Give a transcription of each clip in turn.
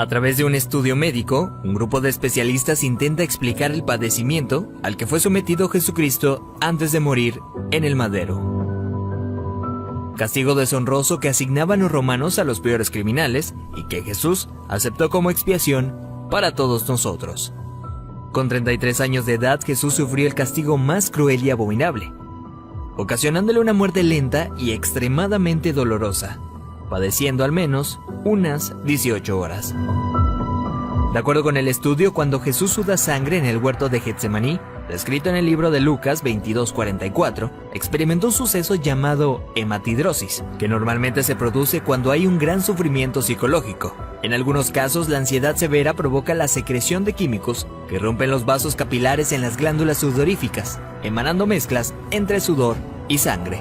A través de un estudio médico, un grupo de especialistas intenta explicar el padecimiento al que fue sometido Jesucristo antes de morir en el madero. Castigo deshonroso que asignaban los romanos a los peores criminales y que Jesús aceptó como expiación para todos nosotros. Con 33 años de edad, Jesús sufrió el castigo más cruel y abominable, ocasionándole una muerte lenta y extremadamente dolorosa, padeciendo al menos unas 18 horas. De acuerdo con el estudio, cuando Jesús suda sangre en el huerto de Getsemaní, descrito en el libro de Lucas 22:44, experimentó un suceso llamado hematidrosis, que normalmente se produce cuando hay un gran sufrimiento psicológico. En algunos casos, la ansiedad severa provoca la secreción de químicos que rompen los vasos capilares en las glándulas sudoríficas, emanando mezclas entre sudor y sangre.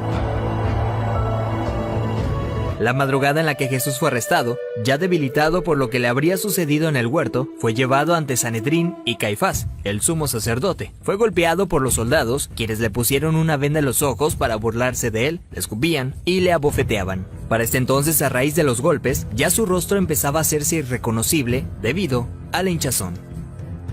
La madrugada en la que Jesús fue arrestado, ya debilitado por lo que le habría sucedido en el huerto, fue llevado ante Sanedrín y Caifás, el sumo sacerdote. Fue golpeado por los soldados, quienes le pusieron una venda en los ojos para burlarse de él, le escupían y le abofeteaban. Para este entonces, a raíz de los golpes, ya su rostro empezaba a hacerse irreconocible debido a la hinchazón.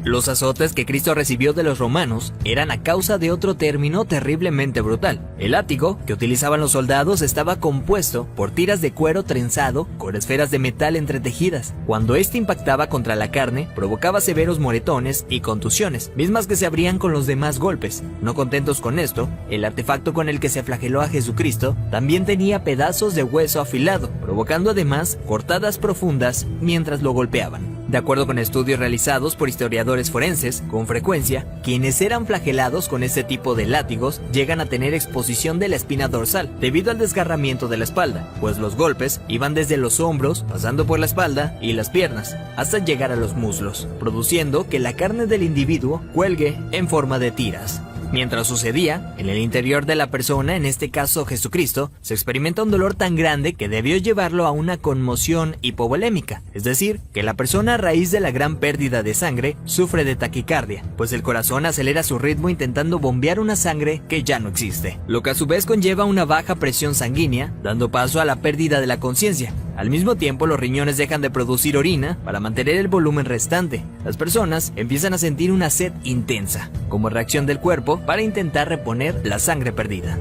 Los azotes que Cristo recibió de los romanos eran a causa de otro término terriblemente brutal. El látigo que utilizaban los soldados estaba compuesto por tiras de cuero trenzado con esferas de metal entretejidas. Cuando este impactaba contra la carne, provocaba severos moretones y contusiones, mismas que se abrían con los demás golpes. No contentos con esto, el artefacto con el que se flageló a Jesucristo también tenía pedazos de hueso afilado, provocando además cortadas profundas mientras lo golpeaban. De acuerdo con estudios realizados por historiadores forenses, con frecuencia, quienes eran flagelados con este tipo de látigos llegan a tener exposición de la espina dorsal debido al desgarramiento de la espalda, pues los golpes iban desde los hombros, pasando por la espalda y las piernas, hasta llegar a los muslos, produciendo que la carne del individuo cuelgue en forma de tiras. Mientras sucedía, en el interior de la persona, en este caso Jesucristo, se experimenta un dolor tan grande que debió llevarlo a una conmoción hipovolémica, es decir, que la persona a raíz de la gran pérdida de sangre sufre de taquicardia, pues el corazón acelera su ritmo intentando bombear una sangre que ya no existe, lo que a su vez conlleva una baja presión sanguínea, dando paso a la pérdida de la conciencia. Al mismo tiempo, los riñones dejan de producir orina para mantener el volumen restante. Las personas empiezan a sentir una sed intensa, como reacción del cuerpo para intentar reponer la sangre perdida.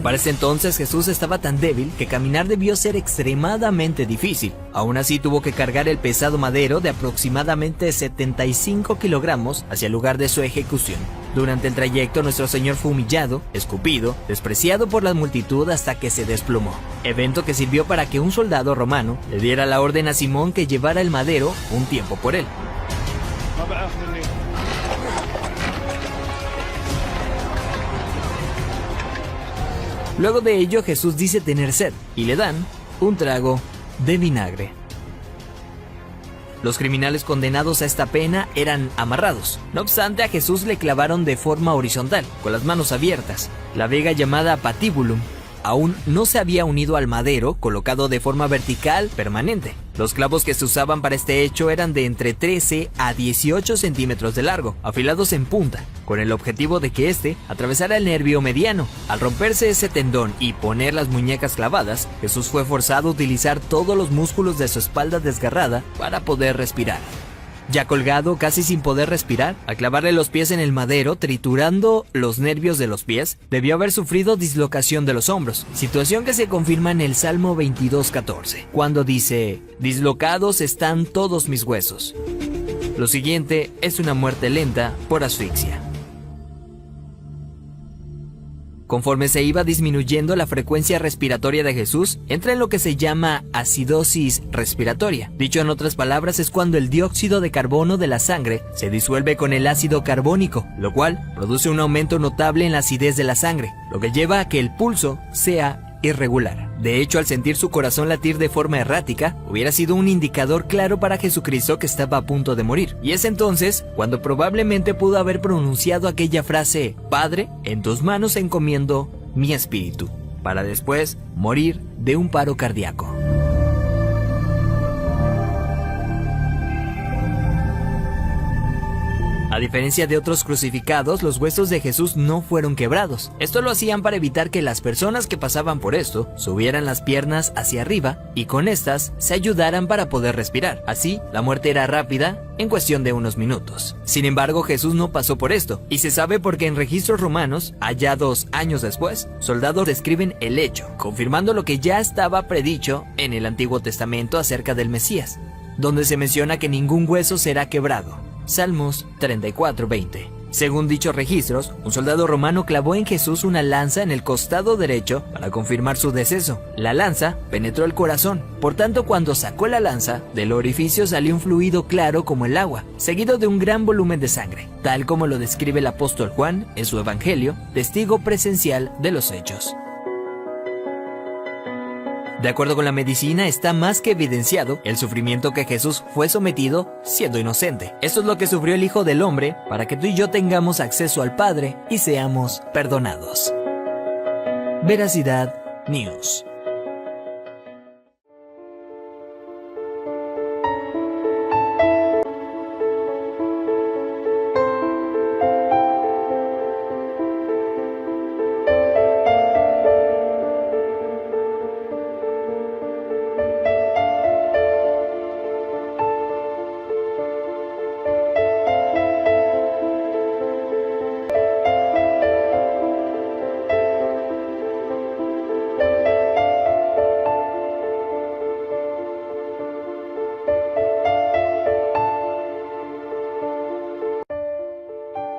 Para ese entonces Jesús estaba tan débil que caminar debió ser extremadamente difícil. Aún así tuvo que cargar el pesado madero de aproximadamente 75 kilogramos hacia el lugar de su ejecución. Durante el trayecto nuestro Señor fue humillado, escupido, despreciado por la multitud hasta que se desplomó. Evento que sirvió para que un soldado romano le diera la orden a Simón que llevara el madero un tiempo por él. Luego de ello, Jesús dice tener sed y le dan un trago de vinagre. Los criminales condenados a esta pena eran amarrados. No obstante, a Jesús le clavaron de forma horizontal, con las manos abiertas. La viga llamada patibulum aún no se había unido al madero, colocado de forma vertical permanente. Los clavos que se usaban para este hecho eran de entre 13 a 18 centímetros de largo, afilados en punta, con el objetivo de que éste atravesara el nervio mediano. Al romperse ese tendón y poner las muñecas clavadas, Jesús fue forzado a utilizar todos los músculos de su espalda desgarrada para poder respirar. Ya colgado, casi sin poder respirar, al clavarle los pies en el madero, triturando los nervios de los pies, debió haber sufrido dislocación de los hombros, situación que se confirma en el Salmo 22:14, cuando dice: «Dislocados están todos mis huesos». Lo siguiente es una muerte lenta por asfixia. Conforme se iba disminuyendo la frecuencia respiratoria de Jesús, entra en lo que se llama acidosis respiratoria. Dicho en otras palabras, es cuando el dióxido de carbono de la sangre se disuelve con el ácido carbónico, lo cual produce un aumento notable en la acidez de la sangre, lo que lleva a que el pulso sea irregular. De hecho, al sentir su corazón latir de forma errática, hubiera sido un indicador claro para Jesucristo que estaba a punto de morir. Y es entonces cuando probablemente pudo haber pronunciado aquella frase: «Padre, en tus manos encomiendo mi espíritu», para después morir de un paro cardíaco. A diferencia de otros crucificados, los huesos de Jesús no fueron quebrados. Esto lo hacían para evitar que las personas que pasaban por esto subieran las piernas hacia arriba y con estas se ayudaran para poder respirar. Así, la muerte era rápida en cuestión de unos minutos. Sin embargo, Jesús no pasó por esto, y se sabe porque en registros romanos, allá 2 años después, soldados describen el hecho, confirmando lo que ya estaba predicho en el Antiguo Testamento acerca del Mesías, donde se menciona que ningún hueso será quebrado. Salmos 34:20. Según dichos registros, un soldado romano clavó en Jesús una lanza en el costado derecho para confirmar su deceso. La lanza penetró el corazón, por tanto cuando sacó la lanza, del orificio salió un fluido claro como el agua, seguido de un gran volumen de sangre, tal como lo describe el apóstol Juan en su Evangelio, testigo presencial de los hechos. De acuerdo con la medicina, está más que evidenciado el sufrimiento que Jesús fue sometido siendo inocente. Esto es lo que sufrió el Hijo del Hombre para que tú y yo tengamos acceso al Padre y seamos perdonados. Veracidad News.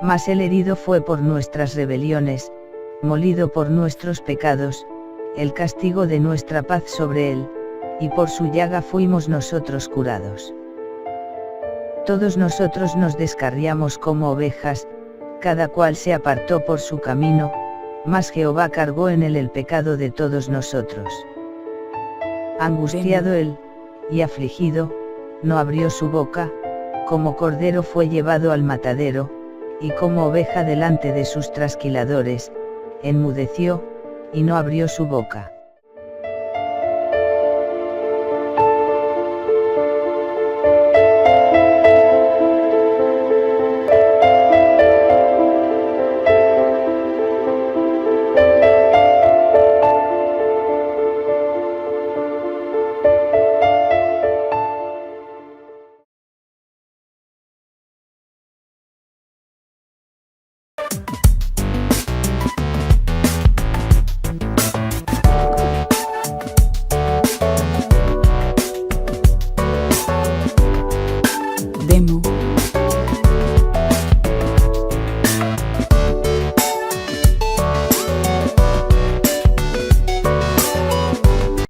Mas el herido fue por nuestras rebeliones, molido por nuestros pecados, el castigo de nuestra paz sobre él, y por su llaga fuimos nosotros curados. Todos nosotros nos descarriamos como ovejas, cada cual se apartó por su camino, mas Jehová cargó en él el pecado de todos nosotros. Angustiado él, y afligido, no abrió su boca, como cordero fue llevado al matadero, y como oveja delante de sus trasquiladores, enmudeció, y no abrió su boca.